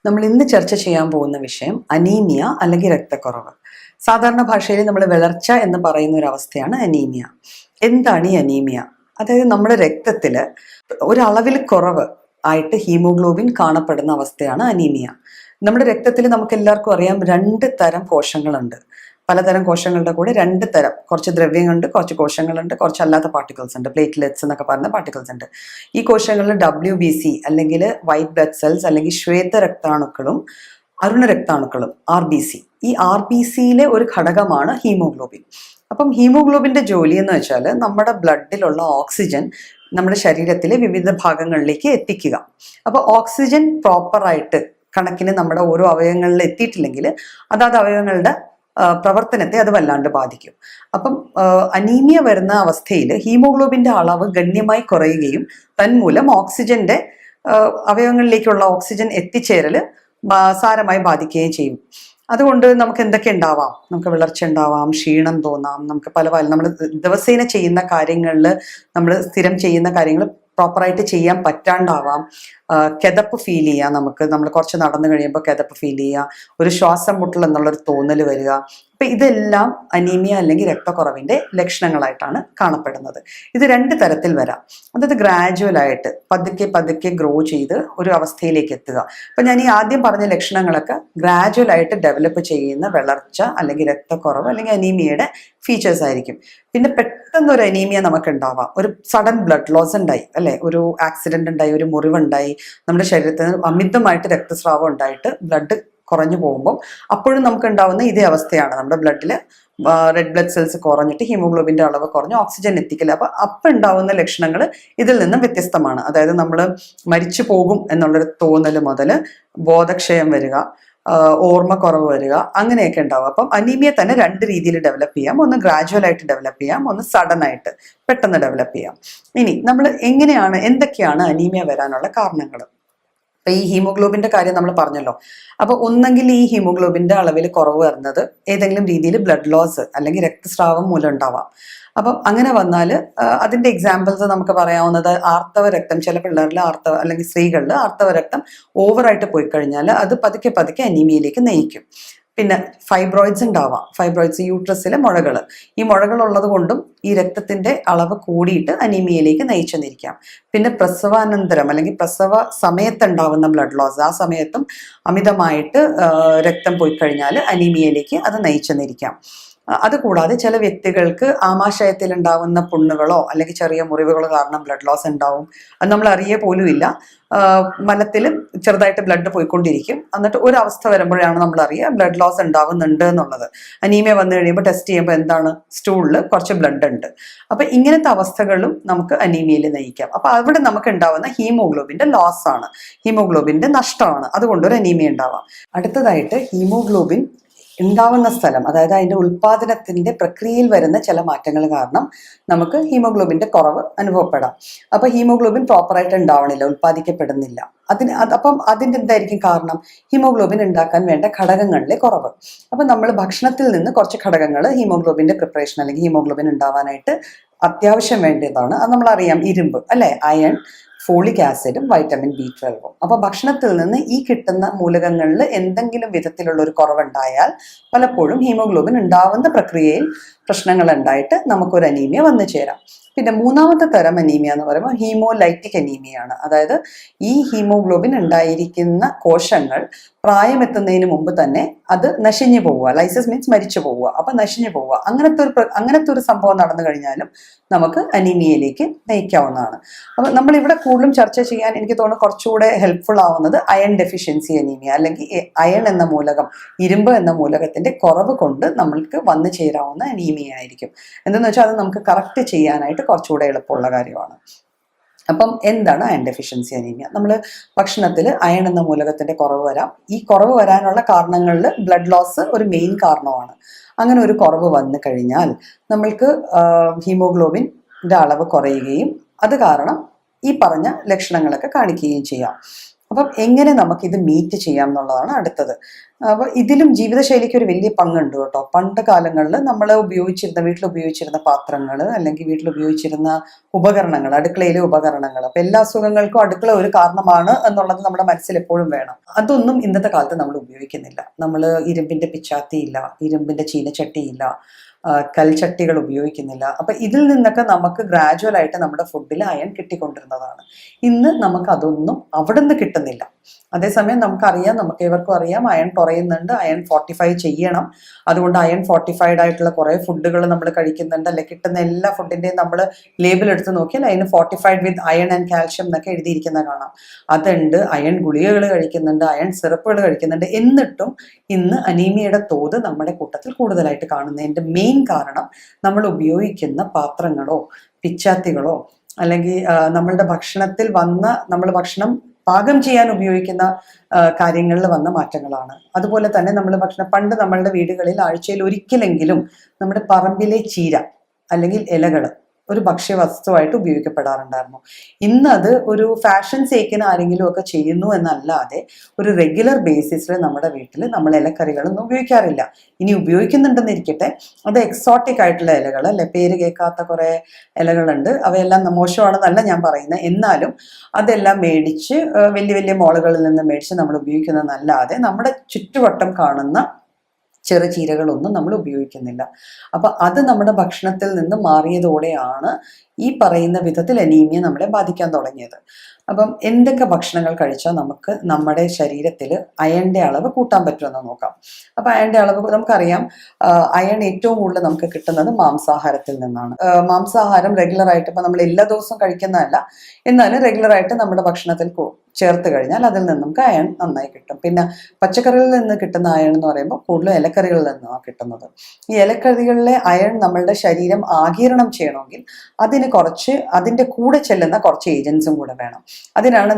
നമ്മൾ ഇന്ന് ചർച്ച ചെയ്യാൻ പോകുന്ന വിഷയം അനീമിയ അല്ലെങ്കിൽ രക്തക്കുറവ്. സാധാരണ ഭാഷയിൽ നമ്മൾ വിളർച്ച എന്ന് പറയുന്ന ഒരു അവസ്ഥയാണ് അനീമിയ. എന്താണ് ഈ അനീമിയ? അതായത് നമ്മുടെ രക്തത്തിൽ ഒരളവിൽ കുറവ് ആയിട്ട് ഹീമോഗ്ലോബിൻ കാണപ്പെടുന്ന അവസ്ഥയാണ് അനീമിയ. നമ്മുടെ രക്തത്തിൽ നമുക്ക് എല്ലാവർക്കും അറിയാം 2 തരം കോശങ്ങളുണ്ട്. പലതരം കോശങ്ങളുടെ കൂടെ 2 തരം, കുറച്ച് ദ്രവ്യങ്ങളുണ്ട്, കുറച്ച് കോശങ്ങളുണ്ട്, കുറച്ചല്ലാത്ത പാർട്ടിക്കിൾസ് ഉണ്ട്, പ്ലേറ്റ്ലെറ്റ്സ് എന്നൊക്കെ പറയുന്ന പാർട്ടിക്കിൾസ് ഉണ്ട്. ഈ കോശങ്ങളിൽ WBC അല്ലെങ്കിൽ വൈറ്റ് ബ്ലഡ് സെൽസ് അല്ലെങ്കിൽ ശ്വേത രക്താണുക്കളും അരുണ രക്താണുക്കളും RBC. ഈ RBCയിലെ ഒരു ഘടകമാണ് ഹീമോഗ്ലോബിൻ. അപ്പം ഹീമോഗ്ലോബിന്റെ ജോലി എന്ന് വെച്ചാൽ നമ്മുടെ ബ്ലഡിലുള്ള ഓക്സിജൻ നമ്മുടെ ശരീരത്തിലെ വിവിധ ഭാഗങ്ങളിലേക്ക് എത്തിക്കുക. അപ്പോൾ ഓക്സിജൻ പ്രോപ്പറായിട്ട് കണക്കിന് നമ്മുടെ ഓരോ അവയവങ്ങളിൽ എത്തിയിട്ടില്ലെങ്കിൽ അതാത് അവയവങ്ങളുടെ പ്രവർത്തനത്തെ അത് വല്ലാണ്ട് ബാധിക്കും. അപ്പം അനീമിയ വരുന്ന അവസ്ഥയിൽ ഹീമോഗ്ലോബിന്റെ അളവ് ഗണ്യമായി കുറയുകയും തന്മൂലം ഓക്സിജന്റെ അവയവങ്ങളിലേക്കുള്ള ഓക്സിജൻ എത്തിച്ചേരൽ സാരമായി ബാധിക്കുകയും ചെയ്യും. അതുകൊണ്ട് നമുക്ക് എന്തൊക്കെ ഉണ്ടാവാം? നമുക്ക് വിളർച്ച ഉണ്ടാവാം, ക്ഷീണം തോന്നാം, നമുക്ക് പല നമ്മൾ ദിവസേന ചെയ്യുന്ന കാര്യങ്ങളിൽ നമ്മൾ സ്ഥിരം ചെയ്യുന്ന കാര്യങ്ങൾ പ്രോപ്പറായിട്ട് ചെയ്യാൻ പറ്റാണ്ടാവാം, കിതപ്പ് ഫീൽ ചെയ്യുക, നമ്മൾ കുറച്ച് നടന്നു കഴിയുമ്പോൾ കിതപ്പ് ഫീൽ ചെയ്യുക, ഒരു ശ്വാസം മുട്ടൽ എന്നുള്ളൊരു തോന്നൽ വരിക. അപ്പം ഇതെല്ലാം അനീമിയ അല്ലെങ്കിൽ രക്തക്കുറവിൻ്റെ ലക്ഷണങ്ങളായിട്ടാണ് കാണപ്പെടുന്നത്. ഇത് 2 തരത്തിൽ വരാം. അതായത് ഗ്രാജുവലായിട്ട് പതുക്കെ ഗ്രോ ചെയ്ത് ഒരു അവസ്ഥയിലേക്ക് എത്തുക. അപ്പം ഞാൻ ഈ ആദ്യം പറഞ്ഞ ലക്ഷണങ്ങളൊക്കെ ഗ്രാജുവലായിട്ട് ഡെവലപ്പ് ചെയ്യുന്ന വിളർച്ച അല്ലെങ്കിൽ രക്തക്കുറവ് അല്ലെങ്കിൽ അനീമിയയുടെ ഫീച്ചേഴ്സ് ആയിരിക്കും. പിന്നെ പെട്ടെന്ന് ഒരു അനീമിയ നമുക്ക് ഉണ്ടാവാം. ഒരു സഡൻ ബ്ലഡ് ലോസ് ഉണ്ടായി, അല്ലെ, ഒരു ആക്സിഡന്റ് ഉണ്ടായി, ഒരു മുറിവുണ്ടായി, നമ്മുടെ ശരീരത്തിന് അമിതമായിട്ട് രക്തസ്രാവം ഉണ്ടായിട്ട് ബ്ലഡ് കുറഞ്ഞു പോകുമ്പോൾ അപ്പോഴും നമുക്ക് ഉണ്ടാവുന്ന ഇതേ അവസ്ഥയാണ്. നമ്മുടെ ബ്ലഡിൽ റെഡ് ബ്ലഡ് സെൽസ് കുറഞ്ഞിട്ട് ഹീമോഗ്ലോബിന്റെ അളവ് കുറഞ്ഞ് ഓക്സിജൻ എത്തിക്കില്ല. അപ്പം ഉണ്ടാവുന്ന ലക്ഷണങ്ങൾ ഇതിൽ നിന്നും വ്യത്യസ്തമാണ്. അതായത് നമ്മൾ മരിച്ചു പോകും എന്നുള്ളൊരു തോന്നൽ മുതൽ ബോധക്ഷയം വരിക, ഓർമ്മക്കുറവ് വരിക, അങ്ങനെയൊക്കെ ഉണ്ടാവും. അപ്പം അനീമിയ തന്നെ 2 രീതിയിൽ ഡെവലപ്പ് ചെയ്യാം. ഒന്ന് ഗ്രാജുവൽ ആയിട്ട് ഡെവലപ്പ് ചെയ്യാം, ഒന്ന് സഡൻ ആയിട്ട് പെട്ടെന്ന് ഡെവലപ്പ് ചെയ്യാം. ഇനി നമ്മൾ എന്തൊക്കെയാണ് അനീമിയ വരാനുള്ള കാരണങ്ങൾ? അപ്പൊ ഈ ഹീമോഗ്ലോബിന്റെ കാര്യം നമ്മൾ പറഞ്ഞല്ലോ. അപ്പൊ ഒന്നെങ്കിൽ ഈ ഹീമോഗ്ലോബിന്റെ അളവിൽ കുറവ് വരുന്നത് ഏതെങ്കിലും രീതിയിൽ ബ്ലഡ് ലോസ് അല്ലെങ്കിൽ രക്തസ്രാവം മൂലം ഉണ്ടാവാം. അപ്പം അങ്ങനെ വന്നാൽ അതിന്റെ എക്സാമ്പിൾസ് നമുക്ക് പറയാവുന്നത് ആർത്തവ രക്തം, ചില പിള്ളേരിൽ അല്ലെങ്കിൽ സ്ത്രീകളിൽ ആർത്തവ രക്തം ഓവറായിട്ട് പോയി കഴിഞ്ഞാൽ അത് പതുക്കെ അനീമിയയിലേക്ക് നയിക്കും. പിന്നെ ഫൈബ്രോയിഡ്സ് ഉണ്ടാവാം. ഫൈബ്രോയിഡ്സ്, യൂട്രസിലെ മുഴകൾ. ഈ മുഴകൾ ഉള്ളത് കൊണ്ടും ഈ രക്തത്തിന്റെ അളവ് കൂടിയിട്ട് അനീമിയയിലേക്ക് നയിച്ചെന്നിരിക്കാം. പിന്നെ പ്രസവാനന്തരം അല്ലെങ്കിൽ പ്രസവ സമയത്തുണ്ടാവുന്ന ബ്ലഡ് ലോസ്, ആ സമയത്തും അമിതമായിട്ട് രക്തം പോയി കഴിഞ്ഞാൽ അനീമിയയിലേക്ക് അത് നയിച്ചെന്നിരിക്കാം. അതുകൂടാതെ ചില വ്യക്തികൾക്ക് ആമാശയത്തിൽ ഉണ്ടാവുന്ന പുണ്ണുകളോ അല്ലെങ്കിൽ ചെറിയ മുറിവുകളോ കാരണം ബ്ലഡ് ലോസ് ഉണ്ടാവും. അത് നമ്മൾ അറിയേ പോലുമില്ല. മലത്തിൽ ചെറുതായിട്ട് ബ്ലഡ് പോയിക്കൊണ്ടിരിക്കും. എന്നിട്ട് ഒരു അവസ്ഥ വരുമ്പോഴാണ് നമ്മൾ അറിയുക ബ്ലഡ് ലോസ് ഉണ്ടാവുന്നുണ്ട് എന്നുള്ളത്. അനീമിയ വന്നു കഴിയുമ്പോൾ ടെസ്റ്റ് ചെയ്യുമ്പോൾ എന്താണ്, സ്റ്റൂളിൽ കുറച്ച് ബ്ലഡ് ഉണ്ട്. അപ്പൊ ഇങ്ങനത്തെ അവസ്ഥകളും നമുക്ക് അനീമിയയിൽ നയിക്കാം. അപ്പൊ അവിടെ നമുക്ക് ഉണ്ടാവുന്ന ഹീമോഗ്ലോബിന്റെ ലോസ് ആണ്, ഹീമോഗ്ലോബിന്റെ നഷ്ടമാണ്. അതുകൊണ്ടൊരു അനീമിയ ഉണ്ടാവാം. അടുത്തതായിട്ട് ഹീമോഗ്ലോബിൻ ഉണ്ടാവുന്ന സ്ഥലം, അതായത് അതിന്റെ ഉൽപാദനത്തിന്റെ പ്രക്രിയയിൽ വരുന്ന ചില മാറ്റങ്ങൾ കാരണം നമുക്ക് ഹീമോഗ്ലോബിന്റെ കുറവ് അനുഭവപ്പെടാം. അപ്പൊ ഹീമോഗ്ലോബിൻ പ്രോപ്പറായിട്ട് ഉണ്ടാവണില്ല, ഉൽപ്പാദിക്കപ്പെടുന്നില്ല. അപ്പം അതിന്റെ എന്തായിരിക്കും കാരണം? ഹീമോഗ്ലോബിൻ ഉണ്ടാക്കാൻ വേണ്ട ഘടകങ്ങളിലെ കുറവ്. അപ്പൊ നമ്മൾ ഭക്ഷണത്തിൽ നിന്ന് കുറച്ച് ഘടകങ്ങൾ ഹീമോഗ്ലോബിന്റെ പ്രിപ്പറേഷൻ അല്ലെങ്കിൽ ഹീമോഗ്ലോബിൻ ഉണ്ടാവാനായിട്ട് അത്യാവശ്യം വേണ്ടതാണ്. അത് നമ്മളറിയാം, ഇരുമ്പ്, അല്ലെ, അയൺ, ഫോളിക് ആസിഡും വൈറ്റമിൻ B12. അപ്പൊ ഭക്ഷണത്തിൽ നിന്ന് ഈ കിട്ടുന്ന മൂലകങ്ങളിൽ എന്തെങ്കിലും വിധത്തിലുള്ള ഒരു കുറവുണ്ടായാൽ പലപ്പോഴും ഹീമോഗ്ലോബിൻ ഉണ്ടാവുന്ന പ്രക്രിയയിൽ പ്രശ്നങ്ങൾ ഉണ്ടായിട്ട് നമുക്കൊരു അനീമിയ വന്നു ചേരാം. പിന്നെ 3ാമത്തെ തരം അനീമിയ എന്ന് പറയുമ്പോൾ ഹീമോലൈറ്റിക് അനീമിയാണ്. അതായത് ഈ ഹീമോഗ്ലോബിൻ ഉണ്ടായിരിക്കുന്ന കോശങ്ങൾ പ്രായമെത്തുന്നതിന് മുമ്പ് തന്നെ അത് നശിഞ്ഞു പോവുക. ലൈസിസ് മീൻസ് മരിച്ചു പോവുക. അപ്പൊ നശിഞ്ഞു പോവുക. അങ്ങനത്തെ ഒരു സംഭവം നടന്നു കഴിഞ്ഞാലും നമുക്ക് അനീമിയയിലേക്ക് നയിക്കാവുന്നതാണ്. അപ്പൊ നമ്മൾ ഇവിടെ കൂടുതലും ചർച്ച ചെയ്യാൻ എനിക്ക് തോന്നുന്നു കുറച്ചുകൂടെ ഹെൽപ്ഫുൾ ആവുന്നത് അയൺ ഡെഫിഷ്യൻസി അനീമിയ, അല്ലെങ്കിൽ അയൺ എന്ന മൂലകം, ഇരുമ്പ് എന്ന മൂലകത്തിന്റെ കുറവ് കൊണ്ട് നമ്മൾക്ക് വന്നു ചേരാവുന്ന അനീമിയ ആയിരിക്കും. എന്തെന്ന് വെച്ചാൽ അത് നമുക്ക് കറക്റ്റ് ചെയ്യാനായിട്ട് കുറച്ചുകൂടെ എളുപ്പമുള്ള കാര്യമാണ്. അപ്പം എന്താണ് അയൺ ഡെഫിഷ്യൻസി അനീമിയ? നമ്മൾ ഭക്ഷണത്തിൽ അയൺ എന്ന മൂലകത്തിന്റെ കുറവ് വരാം. ഈ കുറവ് വരാനുള്ള കാരണങ്ങളിൽ ബ്ലഡ് ലോസ് ഒരു മെയിൻ കാരണമാണ്. അങ്ങനെ ഒരു കുറവ് വന്നു കഴിഞ്ഞാൽ നമ്മൾക്ക് ഹീമോഗ്ലോബിൻ്റെ അളവ് കുറയുകയും അത് കാരണം ഈ പറഞ്ഞ ലക്ഷണങ്ങളൊക്കെ കാണിക്കുകയും ചെയ്യാം. അപ്പം എങ്ങനെ നമുക്കിത് മീറ്റ് ചെയ്യാം എന്നുള്ളതാണ് അടുത്തത്. അപ്പോൾ ഇതിലും ജീവിതശൈലിക്ക് ഒരു വലിയ പങ്കുണ്ട് കേട്ടോ. പണ്ട് കാലങ്ങളിൽ നമ്മൾ വീട്ടിൽ ഉപയോഗിച്ചിരുന്ന പാത്രങ്ങൾ അല്ലെങ്കിൽ വീട്ടിൽ ഉപയോഗിച്ചിരുന്ന ഉപകരണങ്ങൾ, അടുക്കളയിലെ ഉപകരണങ്ങൾ, അപ്പം എല്ലാ അസുഖങ്ങൾക്കും അടുക്കള ഒരു കാരണമാണ് എന്നുള്ളത് നമ്മുടെ മനസ്സിൽ എപ്പോഴും വേണം. അതൊന്നും ഇന്നത്തെ കാലത്ത് നമ്മൾ ഉപയോഗിക്കുന്നില്ല. നമ്മൾ ഇരുമ്പിന്റെ പിച്ചാത്തിയില്ല, ഇരുമ്പിന്റെ ചീനച്ചട്ടിയില്ല, കൽച്ചട്ടികൾ ഉപയോഗിക്കുന്നില്ല. അപ്പം ഇതിൽ നിന്നൊക്കെ നമുക്ക് ഗ്രാജുവലായിട്ട് നമ്മുടെ ഫുഡിൽ അയൺ കിട്ടിക്കൊണ്ടിരുന്നതാണ്. ഇന്ന് നമുക്ക് അതൊന്നും അവിടെ നിന്ന് കിട്ടുന്നില്ല. അതേസമയം നമുക്കറിയാം, നമുക്ക് ഏവർക്കും അറിയാം, അയൺ കുറയുന്നുണ്ട്, അയൺ ഫോർട്ടിഫൈ ചെയ്യണം. അതുകൊണ്ട് അയൺ ഫോർട്ടിഫൈഡ് ആയിട്ടുള്ള കുറേ ഫുഡുകൾ നമ്മൾ കഴിക്കുന്നുണ്ട്. അല്ലെ, കിട്ടുന്ന എല്ലാ ഫുഡിൻ്റെയും നമ്മൾ ലേബിൾ എടുത്ത് നോക്കിയാൽ അതിന് fortified with iron and calcium എന്നൊക്കെ എഴുതിയിരിക്കുന്ന കാണാം. അതുണ്ട്. അയൺ ഗുളികകൾ കഴിക്കുന്നുണ്ട്, അയൺ സിറപ്പുകൾ കഴിക്കുന്നുണ്ട്. എന്നിട്ടും ഇന്ന് അനീമിയയുടെ തോത് നമ്മുടെ കൂട്ടത്തിൽ കൂടുതലായിട്ട് കാണുന്നതിൻ്റെ മെയിൻ കാരണം നമ്മൾ ഉപയോഗിക്കുന്ന പാത്രങ്ങളോ പിച്ചാത്തികളോ അല്ലെങ്കിൽ നമ്മളുടെ ഭക്ഷണത്തിൽ നമ്മൾ ഭക്ഷണം പാകം ചെയ്യാൻ ഉപയോഗിക്കുന്ന കാര്യങ്ങളിൽ വന്ന മാറ്റങ്ങളാണ്. അതുപോലെ തന്നെ പണ്ട് നമ്മളുടെ വീടുകളിൽ ആഴ്ചയിൽ ഒരിക്കലെങ്കിലും നമ്മുടെ പറമ്പിലെ ചീര അല്ലെങ്കിൽ ഇലകൾ ഒരു ഭക്ഷ്യവസ്തുവായിട്ട് ഉപയോഗിക്കപ്പെടാറുണ്ടായിരുന്നു. ഇന്നത് ഒരു ഫാഷൻ സേക്കിന് ആരെങ്കിലും ഒക്കെ ചെയ്യുന്നു എന്നല്ലാതെ ഒരു റെഗുലർ ബേസിസിൽ നമ്മുടെ വീട്ടിൽ നമ്മൾ ഇലക്കറികളൊന്നും ഉപയോഗിക്കാറില്ല. ഇനി ഉപയോഗിക്കുന്നുണ്ടെന്നിരിക്കട്ടെ, അത് എക്സോട്ടിക് ആയിട്ടുള്ള ഇലകൾ, അല്ലെ, പേര് കേൾക്കാത്ത കുറേ ഇലകളുണ്ട്. അവയെല്ലാം മോശമാണെന്നല്ല ഞാൻ പറയുന്നത്. എന്നാലും അതെല്ലാം മേടിച്ച് വലിയ വലിയ മോളുകളിൽ നിന്ന് മേടിച്ച് നമ്മൾ ഉപയോഗിക്കുന്നതെന്നല്ലാതെ നമ്മുടെ ചുറ്റുവട്ടം കാണുന്ന ചെറുചീരകളൊന്നും നമ്മൾ ഉപയോഗിക്കുന്നില്ല. അപ്പൊ അത് നമ്മുടെ ഭക്ഷണത്തിൽ നിന്ന് മാറിയതോടെയാണ് ഈ പറയുന്ന വിധത്തിൽ അനീമിയ നമ്മളെ ബാധിക്കാൻ തുടങ്ങിയത്. അപ്പം എന്തൊക്കെ ഭക്ഷണങ്ങൾ കഴിച്ചാൽ നമുക്ക് നമ്മുടെ ശരീരത്തിൽ അയണിന്റെ അളവ് കൂട്ടാൻ പറ്റുമെന്ന് നോക്കാം. അപ്പൊ അയണിന്റെ അളവ് നമുക്കറിയാം, അയൺ ഏറ്റവും കൂടുതൽ നമുക്ക് കിട്ടുന്നത് മാംസാഹാരത്തിൽ നിന്നാണ്. മാംസാഹാരം റെഗുലറായിട്ട് ഇപ്പൊ നമ്മൾ എല്ലാ ദിവസവും കഴിക്കുന്നതല്ല, എന്നാലും റെഗുലറായിട്ട് നമ്മുടെ ഭക്ഷണത്തിൽ ചേർത്ത് കഴിഞ്ഞാൽ അതിൽ നിന്ന് നമുക്ക് അയൺ നന്നായി കിട്ടും. പിന്നെ പച്ചക്കറികളിൽ നിന്ന് കിട്ടുന്ന അയൺ എന്ന് പറയുമ്പോൾ കൂടുതലും ഇലക്കറികളിൽ നിന്നാണ് കിട്ടുന്നത്. ഈ ഇലക്കറികളിലെ അയൺ നമ്മളുടെ ശരീരം ആഗിരണം ചെയ്യണമെങ്കിൽ അതിൻ്റെ കൂടെ ചെല്ലുന്ന കുറച്ച് ഏജൻസും കൂടെ വേണം. അതിനാണ്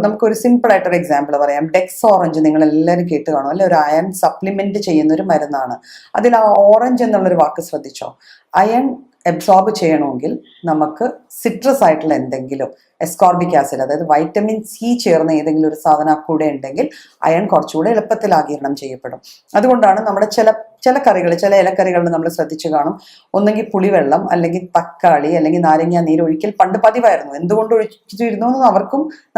നമുക്കൊരു സിമ്പിൾ ആയിട്ടൊരു എക്സാമ്പിൾ പറയാം. ഡെക്സ് ഓറഞ്ച് നിങ്ങൾ എല്ലാവരും കേട്ട് കാണും, അല്ലെ? ഒരു അയൺ സപ്ലിമെന്റ് ചെയ്യുന്ന ഒരു മരുന്നാണ്. അതിൽ ആ ഓറഞ്ച് എന്നുള്ളൊരു വാക്ക് ശ്രദ്ധിച്ചോ. അയൺ അബ്സോർബ് ചെയ്യണമെങ്കിൽ നമുക്ക് സിട്രസ് ആയിട്ടുള്ള എന്തെങ്കിലും, എസ്കോർബിക് ആസിഡ്, അതായത് വൈറ്റമിൻ സി ചേർന്ന ഏതെങ്കിലും ഒരു സാധനം കൂടെ ഉണ്ടെങ്കിൽ അയൺ കുറച്ചുകൂടെ എളുപ്പത്തിൽ ആഗിരണം ചെയ്യപ്പെടും. അതുകൊണ്ടാണ് നമ്മുടെ ചില ഇലക്കറികളിൽ നമ്മൾ ശ്രദ്ധിച്ചു കാണും, ഒന്നെങ്കിൽ പുളിവെള്ളം അല്ലെങ്കിൽ തക്കാളി അല്ലെങ്കിൽ നാരങ്ങ നീര് ഒഴിക്കൽ പണ്ട് പതിവായിരുന്നു. എന്തുകൊണ്ട് ഒഴിച്ചിരുന്നു എന്ന്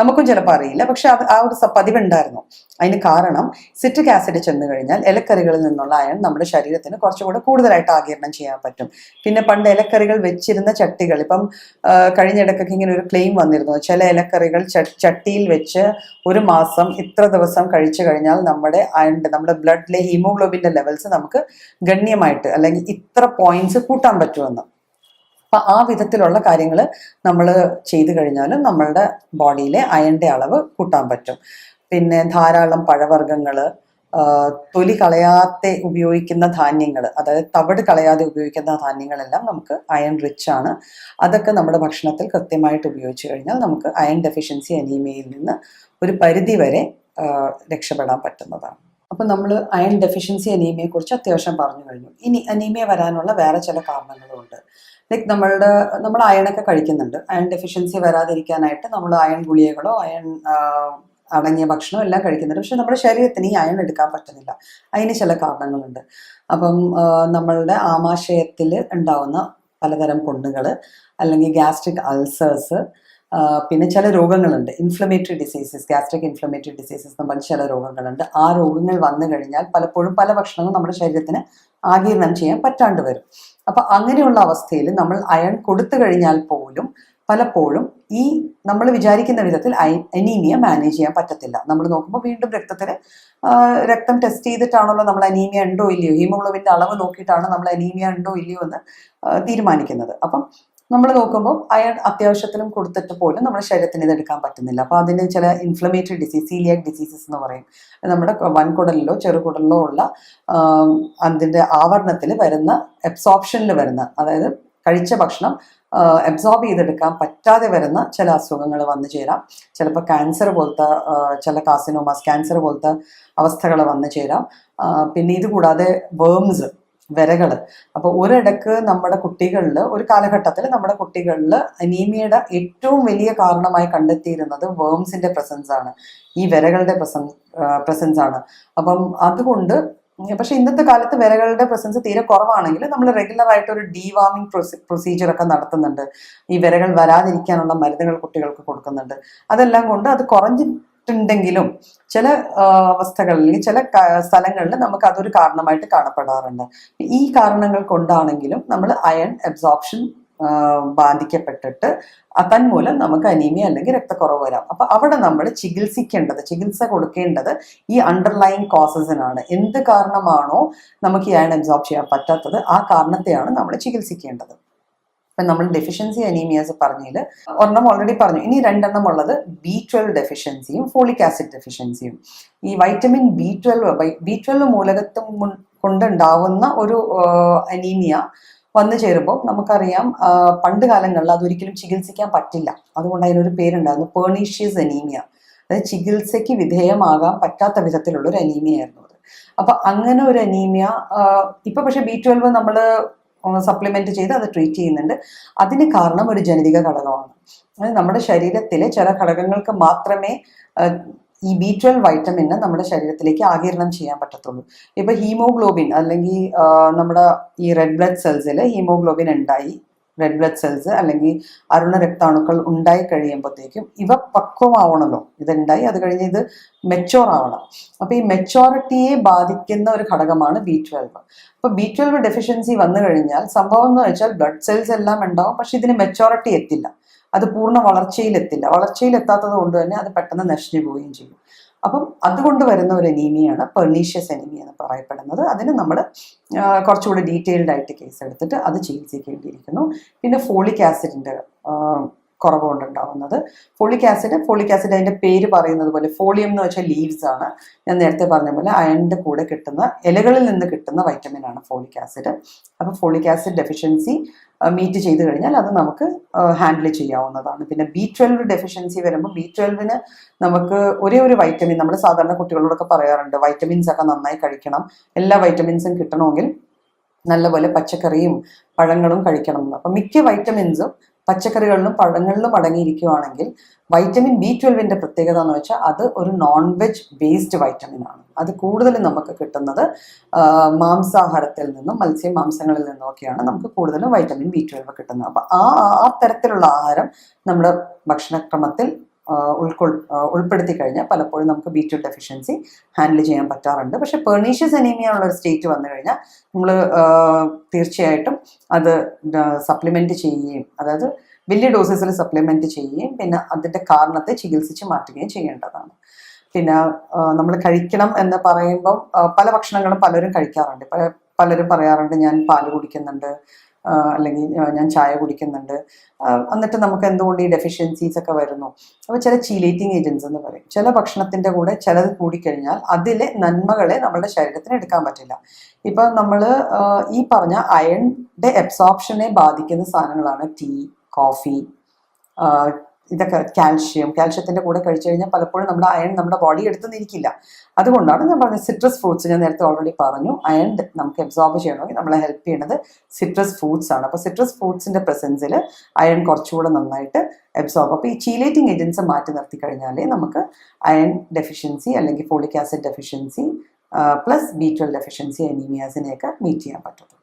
നമുക്കും ചിലപ്പോൾ അറിയില്ല, പക്ഷെ ആ ഒരു പതിവുണ്ടായിരുന്നു. അതിന് കാരണം സിട്രിക് ആസിഡ് ചെന്ന് കഴിഞ്ഞാൽ ഇലക്കറികളിൽ നിന്നുള്ള അയൺ നമ്മുടെ ശരീരത്തിന് കുറച്ചുകൂടെ കൂടുതലായിട്ട് ആഗിരണം ചെയ്യാൻ പറ്റും. പിന്നെ പണ്ട് ഇലക്കറികൾ വെച്ചിരുന്ന ചട്ടികൾ, ഇപ്പം കഴിഞ്ഞിടക്കൊക്കെ ഇങ്ങനെ ഒരു ക്ലെയിം വന്നിരുന്നു, ചില ഇലക്കറികൾ ചട്ടിയിൽ വെച്ച് ഒരു മാസം ഇത്ര ദിവസം കഴിച്ചു കഴിഞ്ഞാൽ നമ്മുടെ ബ്ലഡിലെ ഹീമോഗ്ലോബിന്റെ ലെവൽസ് നമുക്ക് ഗണ്യമായിട്ട് അല്ലെങ്കിൽ ഇത്ര പോയിന്റ്സ് കൂട്ടാൻ പറ്റുമെന്ന്. അപ്പൊ ആ വിധത്തിലുള്ള കാര്യങ്ങൾ നമ്മൾ ചെയ്തു കഴിഞ്ഞാലും നമ്മളുടെ ബോഡിയിലെ അയണിന്റെ അളവ് കൂട്ടാൻ പറ്റും. പിന്നെ ധാരാളം പഴവർഗ്ഗങ്ങൾ, തൊലി കളയാതെ ഉപയോഗിക്കുന്ന ധാന്യങ്ങൾ, അതായത് തവിട് കളയാതെ ഉപയോഗിക്കുന്ന ധാന്യങ്ങളെല്ലാം നമുക്ക് അയൺ റിച്ച് ആണ്. അതൊക്കെ നമ്മുടെ ഭക്ഷണത്തിൽ കൃത്യമായിട്ട് ഉപയോഗിച്ചു കഴിഞ്ഞാൽ നമുക്ക് അയൺ ഡെഫിഷ്യൻസി അനീമിയയിൽ നിന്ന് ഒരു പരിധി വരെ രക്ഷപ്പെടാൻ പറ്റുന്നതാണ്. അപ്പം നമ്മൾ അയൺ ഡെഫിഷ്യൻസി അനീമിയയെ കുറിച്ച് അത്യാവശ്യം പറഞ്ഞു കഴിഞ്ഞു. ഇനി അനീമിയ വരാനുള്ള വേറെ ചില കാരണങ്ങളുമുണ്ട്. ലൈക്ക് നമ്മൾ അയണൊക്കെ കഴിക്കുന്നുണ്ട്. അയൺ ഡെഫിഷ്യൻസി വരാതിരിക്കാനായിട്ട് നമ്മൾ അയൺ ഗുളികകളോ അയൺ അടങ്ങിയ ഭക്ഷണം എല്ലാം കഴിക്കുന്നുണ്ട്. പക്ഷെ നമ്മുടെ ശരീരത്തിന് ഈ അയൺ എടുക്കാൻ പറ്റുന്നില്ല. അതിന് ചില കാരണങ്ങളുണ്ട്. അപ്പം നമ്മളുടെ ആമാശയത്തിൽ ഉണ്ടാവുന്ന പലതരം പുണ്ണുകൾ, അല്ലെങ്കിൽ ഗ്യാസ്ട്രിക് അൾസേഴ്സ്, പിന്നെ ചില രോഗങ്ങളുണ്ട്, inflammatory diseases, gastric inflammatory diseases എന്ന് പറഞ്ഞ ചില രോഗങ്ങളുണ്ട്. ആ രോഗങ്ങൾ വന്നു കഴിഞ്ഞാൽ പലപ്പോഴും പല ഭക്ഷണങ്ങളും നമ്മുടെ ശരീരത്തിന് ആഗിരണം ചെയ്യാൻ പറ്റാണ്ട് വരും. അപ്പൊ അങ്ങനെയുള്ള അവസ്ഥയിൽ നമ്മൾ അയൺ കൊടുത്തു കഴിഞ്ഞാൽ പോലും പലപ്പോഴും ഈ നമ്മൾ വിചാരിക്കുന്ന വിധത്തിൽ അനീമിയ മാനേജ് ചെയ്യാൻ പറ്റത്തില്ല. നമ്മൾ നോക്കുമ്പോൾ വീണ്ടും രക്തം ടെസ്റ്റ് ചെയ്തിട്ടാണല്ലോ നമ്മൾ അനീമിയ ഉണ്ടോ ഇല്ലയോ, ഹീമോഗ്ലോബിന്റെ അളവ് നോക്കിയിട്ടാണ് നമ്മൾ അനീമിയ ഉണ്ടോ ഇല്ലയോ എന്ന് തീരുമാനിക്കുന്നത്. അപ്പം നമ്മൾ നോക്കുമ്പോൾ അയൺ അത്യാവശ്യത്തിനും കൊടുത്തിട്ട് പോലും നമ്മുടെ ശരീരത്തിന് ഇത് എടുക്കാൻ പറ്റുന്നില്ല. അപ്പോൾ അതിന് ചില ഇൻഫ്ലമേറ്ററി ഡിസീസ്, സീലിയാക് ഡിസീസസ് എന്ന് പറയും. നമ്മുടെ വൻകുടലിലോ ചെറുകുടലിലോ ഉള്ള അതിൻ്റെ ആവരണത്തിൽ വരുന്ന, അബ്സോർപ്ഷനിൽ വരുന്ന, അതായത് കഴിച്ച ഭക്ഷണം അബ്സോർബ് ചെയ്തെടുക്കാൻ പറ്റാതെ വരുന്ന ചില അസുഖങ്ങൾ വന്നു ചേരാം. ചിലപ്പോൾ ക്യാൻസർ പോലത്തെ, ചില കാർസിനോമാസ്, ക്യാൻസർ പോലത്തെ അവസ്ഥകൾ വന്നു ചേരാം. പിന്നെ ഇത് കൂടാതെ വേംസ്, വിരകൾ. അപ്പോൾ ഒരിടക്ക് നമ്മുടെ കുട്ടികളിൽ, ഒരു കാലഘട്ടത്തിൽ നമ്മുടെ കുട്ടികളിൽ അനീമിയയുടെ ഏറ്റവും വലിയ കാരണമായി കണ്ടെത്തിയിരുന്നത് വേംസിന്റെ പ്രസൻസ് ആണ്, ഈ വിരകളുടെ പ്രസൻസ് ആണ്. അപ്പം അതുകൊണ്ട് പക്ഷെ ഇന്നത്തെ കാലത്ത് വിരകളുടെ പ്രസൻസ് തീരെ കുറവാണെങ്കിൽ നമ്മൾ റെഗുലർ ആയിട്ട് ഒരു ഡീവാമിംഗ് പ്രൊസീജിയർ ഒക്കെ നടത്തുന്നുണ്ട്. ഈ വിരകൾ വരാതിരിക്കാനുള്ള മരുന്നുകൾ കുട്ടികൾക്ക് കൊടുക്കുന്നുണ്ട്. അതെല്ലാം കൊണ്ട് അത് കുറഞ്ഞിട്ടുണ്ടെങ്കിലും ചില അവസ്ഥകളിൽ അല്ലെങ്കിൽ ചില സ്ഥലങ്ങളിൽ നമുക്ക് അതൊരു കാരണമായിട്ട് കാണപ്പെടാറുണ്ട്. ഈ കാരണങ്ങൾ കൊണ്ടാണെങ്കിലും നമ്മൾ അയൺ അബ്സോർപ്ഷൻ ബാധിക്കപ്പെട്ടിട്ട് തന്മൂലം നമുക്ക് അനീമിയ അല്ലെങ്കിൽ രക്തക്കുറവ് വരാം. അപ്പൊ അവിടെ നമ്മൾ ചികിത്സ കൊടുക്കേണ്ടത് ഈ അണ്ടർലൈൻ കോസസിനാണ്. എന്ത് കാരണമാണോ നമുക്ക് ഈ അയൺ അബ്സോർബ് ചെയ്യാൻ പറ്റാത്തത്, ആ കാരണത്തെയാണ് നമ്മൾ ചികിത്സിക്കേണ്ടത്. ഇപ്പം നമ്മൾ ഡെഫിഷ്യൻസി അനീമിയാസ് പറഞ്ഞതിൽ ഒരെണ്ണം ഓൾറെഡി പറഞ്ഞു. ഇനി 2 ഉള്ളത് B12 ഡെഫിഷ്യൻസിയും ഫോളിക് ആസിഡ് ഡെഫിഷ്യൻസിയും. ഈ വൈറ്റമിൻ B12 മൂലകത്വം കൊണ്ടുണ്ടാവുന്ന ഒരു അനീമിയ വന്നു ചേരുമ്പോൾ നമുക്കറിയാം, പണ്ട് കാലങ്ങളിൽ അതൊരിക്കലും ചികിത്സിക്കാൻ പറ്റില്ല. അതുകൊണ്ട് അതിനൊരു പേരുണ്ടായിരുന്നു, പെർണീഷ്യസ് അനീമിയ. അതായത് ചികിത്സയ്ക്ക് വിധേയമാകാൻ പറ്റാത്ത വിധത്തിലുള്ള ഒരു അനീമിയ ആയിരുന്നു അത്. അപ്പൊ അങ്ങനെ ഒരു അനീമിയ ഇപ്പൊ പക്ഷെ B12 നമ്മൾ സപ്ലിമെന്റ് ചെയ്ത് അത് ട്രീറ്റ് ചെയ്യുന്നുണ്ട്. അതിന് കാരണം ഒരു ജനിതക ഘടകമാണ്. അതായത് നമ്മുടെ ശരീരത്തിലെ ചില ഘടകങ്ങൾക്ക് മാത്രമേ ഈ B12 വൈറ്റമിന് നമ്മുടെ ശരീരത്തിലേക്ക് ആഗിരണം ചെയ്യാൻ പറ്റത്തുള്ളൂ. ഇപ്പൊ ഹീമോഗ്ലോബിൻ അല്ലെങ്കിൽ നമ്മുടെ ഈ റെഡ് ബ്ലഡ് സെൽസിൽ ഹീമോഗ്ലോബിൻ ഉണ്ടായി, റെഡ് ബ്ലഡ് സെൽസ് അല്ലെങ്കിൽ അരുണ രക്താണുക്കൾ ഉണ്ടായി കഴിയുമ്പോഴത്തേക്കും ഇവ പക്വമാവണമല്ലോ. ഇതുണ്ടായി അത് കഴിഞ്ഞ് ഇത് മെച്ചോർ ആവണം. അപ്പൊ ഈ മെച്ചോറിറ്റിയെ ബാധിക്കുന്ന ഒരു ഘടകമാണ് B12. അപ്പൊ B12 ഡെഫിഷ്യൻസി വന്നു കഴിഞ്ഞാൽ സംഭവം എന്ന് വെച്ചാൽ ബ്ലഡ് സെൽസ് എല്ലാം ഉണ്ടാവും, പക്ഷെ ഇതിന് മെച്ചോറിറ്റി എത്തില്ല, അത് പൂർണ്ണ വളർച്ചയിലെത്തില്ല. വളർച്ചയിലെത്താത്തത് കൊണ്ട് തന്നെ അത് പെട്ടെന്ന് നശിച്ചു പോവുകയും ചെയ്യും. അപ്പം അതുകൊണ്ട് വരുന്ന ഒരു അനീമിയാണ് പെർണീഷ്യസ് അനീമിയ എന്ന് പറയപ്പെടുന്നത്. അതിന് നമ്മൾ കുറച്ചുകൂടി ഡീറ്റെയിൽഡ് ആയിട്ട് കേസ് എടുത്തിട്ട് അത് ചികിത്സിക്കേണ്ടിയിരിക്കുന്നു. പിന്നെ ഫോളിക് ആസിഡിന്റെ കുറവ് കൊണ്ടുണ്ടാവുന്നത്. ഫോളിക് ആസിഡ് അതിന്റെ പേര് പറയുന്നത് പോലെ, ഫോളിയം എന്ന് വെച്ചാൽ ലീവ്സ് ആണ്. ഞാൻ നേരത്തെ പറഞ്ഞ പോലെ അയണിന്റെ കൂടെ കിട്ടുന്ന ഇലകളിൽ നിന്ന് കിട്ടുന്ന വൈറ്റമിൻ ആണ് ഫോളിക് ആസിഡ്. അപ്പൊ ഫോളിക് ആസിഡ് ഡെഫിഷ്യൻസി മീറ്റ് ചെയ്ത് കഴിഞ്ഞാൽ അത് നമുക്ക് ഹാൻഡിൽ ചെയ്യാവുന്നതാണ്. പിന്നെ B12 ഡെഫിഷ്യൻസി വരുമ്പോൾ B12 നമുക്ക് ഒരേ ഒരു വൈറ്റമിൻ, നമ്മൾ സാധാരണ കുട്ടികളോടൊക്കെ പറയാറുണ്ട് വൈറ്റമിൻസ് ഒക്കെ നന്നായി കഴിക്കണം, എല്ലാ വൈറ്റമിൻസും കിട്ടണമെങ്കിൽ നല്ലപോലെ പച്ചക്കറിയും പഴങ്ങളും കഴിക്കണം എന്ന്. അപ്പം മിക്ക വൈറ്റമിൻസും പച്ചക്കറികളിലും പഴങ്ങളിലും അടങ്ങിയിരിക്കുകയാണെങ്കിൽ വൈറ്റമിൻ B12 പ്രത്യേകത എന്ന് വെച്ചാൽ അത് ഒരു നോൺ വെജ് ബേസ്ഡ് വൈറ്റമിൻ ആണ്. അത് കൂടുതലും നമുക്ക് കിട്ടുന്നത് മാംസാഹാരത്തിൽ നിന്നും മത്സ്യമാംസങ്ങളിൽ നിന്നുമൊക്കെയാണ് നമുക്ക് കൂടുതലും വൈറ്റമിൻ B12 കിട്ടുന്നത്. അപ്പൊ ആ തരത്തിലുള്ള ആഹാരം നമ്മുടെ ഭക്ഷണക്രമത്തിൽ ഉൾപ്പെടുത്തി കഴിഞ്ഞാൽ പലപ്പോഴും നമുക്ക് B12 ഡെഫിഷ്യൻസി ഹാൻഡിൽ ചെയ്യാൻ പറ്റാറുണ്ട്. പക്ഷെ പെർണീഷ്യസ് അനീമിയ ഉള്ള ഒരു സ്റ്റേറ്റ് വന്നു കഴിഞ്ഞാൽ നമ്മൾ തീർച്ചയായിട്ടും അത് സപ്ലിമെന്റ് ചെയ്യുകയും, അതായത് വലിയ ഡോസസിൽ സപ്ലിമെന്റ് ചെയ്യുകയും പിന്നെ അതിന്റെ കാരണത്തെ ചികിത്സിച്ച് മാറ്റുകയും ചെയ്യേണ്ടതാണ്. പിന്നെ നമ്മൾ കഴിക്കണം എന്ന് പറയുമ്പോൾ പല ഭക്ഷണങ്ങളും പലരും കഴിക്കാറുണ്ട്. പലരും പറയാറുണ്ട് ഞാൻ പാല് കുടിക്കുന്നുണ്ട്, അല്ലെങ്കിൽ ഞാൻ ചായ കുടിക്കുന്നുണ്ട്, എന്നിട്ട് നമുക്ക് എന്തുകൊണ്ട് ഈ ഡെഫിഷ്യൻസീസ് ഒക്കെ വരുന്നു. അപ്പോൾ ചില ചീലേറ്റിംഗ് ഏജൻസ് എന്ന് പറയും. ചില ഭക്ഷണത്തിൻ്റെ കൂടെ ചിലത് കൂടിക്കഴിഞ്ഞാൽ അതിലെ നന്മകളെ നമ്മളുടെ ശരീരത്തിന് എടുക്കാൻ പറ്റില്ല. ഇപ്പം നമ്മൾ ഈ പറഞ്ഞ അയണിൻ്റെ അബ്സോർപ്ഷനെ ബാധിക്കുന്ന സാധനങ്ങളാണ് ടീ, കോഫി, ഇതൊക്കെ. കാൽഷ്യത്തിൻ്റെ കൂടെ കഴിച്ചു കഴിഞ്ഞാൽ പലപ്പോഴും നമ്മുടെ അയൺ നമ്മുടെ ബോഡി എടുത്തുനിന്നിരിക്കില്ല. അതുകൊണ്ടാണ് ഞാൻ പറഞ്ഞത് സിട്രസ് ഫ്രൂട്ട്സ്, ഞാൻ നേരത്തെ ഓൾറെഡി പറഞ്ഞു, അയൺ നമുക്ക് അബ്സോർബ് ചെയ്യണമെങ്കിൽ നമ്മളെ ഹെൽപ്പ് ചെയ്യുന്നത് സിട്രസ് ഫ്രൂട്ട്സ് ആണ്. അപ്പോൾ സിട്രസ് ഫ്രൂട്ട്സിന്റെ പ്രസൻസിൽ അയൺ കുറച്ചുകൂടെ നന്നായിട്ട് അബ്സോർബ്. അപ്പോൾ ഈ ചീലേറ്റിംഗ് ഏജൻസ് മാറ്റി നിർത്തി കഴിഞ്ഞാലേ നമുക്ക് അയൺ ഡെഫിഷ്യൻസി അല്ലെങ്കിൽ folic acid deficiency plus B12 deficiency അനീമിയാസിനെയൊക്കെ മീറ്റ് ചെയ്യാൻ പറ്റും.